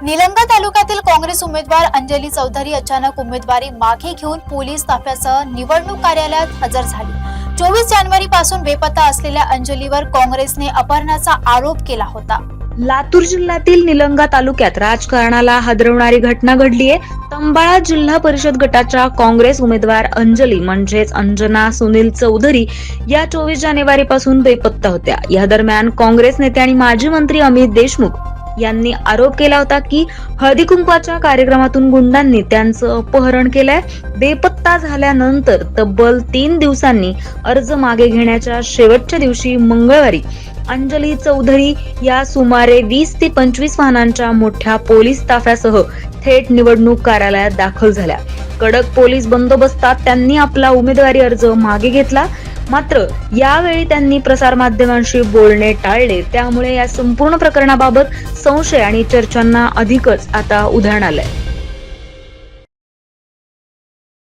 निलंगा तालुक्यातील काँग्रेस उमेदवार अंजली चौधरी अचानक उमेदवारी मागे घेऊन पोलीस ताफ्यासह निवडणूक कार्यालयात हजर झाली। 24 जानेवारी पासून बेपत्ता असलेल्या अंजलीवर काँग्रेसने अपहरणाचा आरोप केला होता। लातूर जिल्ह्यातील निलंगा तालुक्यात राजकारणाला हादरवणारी घटना घडली आहे। तंबाळा जिल्हा परिषद गटाच्या काँग्रेस उमेदवार अंजली म्हणजेच अंजना सुनील चौधरी या 24 जानेवारी पासून बेपत्ता होत्या। या दरम्यान काँग्रेस नेते आणि माजी मंत्री अमित देशमुख यांनी आरोप केला होता की हळदी कुंकवाच्या कार्यक्रमातून गुंडांनी त्यांचं अपहरण केलंय। बेपत्ता झाल्यानंतर तब्बल 3 दिवसांनी अर्ज मागे घेण्याच्या शेवटच्या दिवशी मंगळवारी अंजली चौधरी या सुमारे 20 ते 25 वाहनांच्या मोठ्या पोलीस ताफ्यासह थेट निवडणूक कार्यालयात दाखल झाल्या। कडक पोलीस बंदोबस्तात त्यांनी आपला उमेदवारी अर्ज मागे घेतला। मात्र यावेळी त्यांनी प्रसार माध्यमांशी बोलणे टाळले। त्यामुळे या संपूर्ण प्रकरणाबाबत संशय आणि चर्चांना अधिकच आता उधाण आलंय।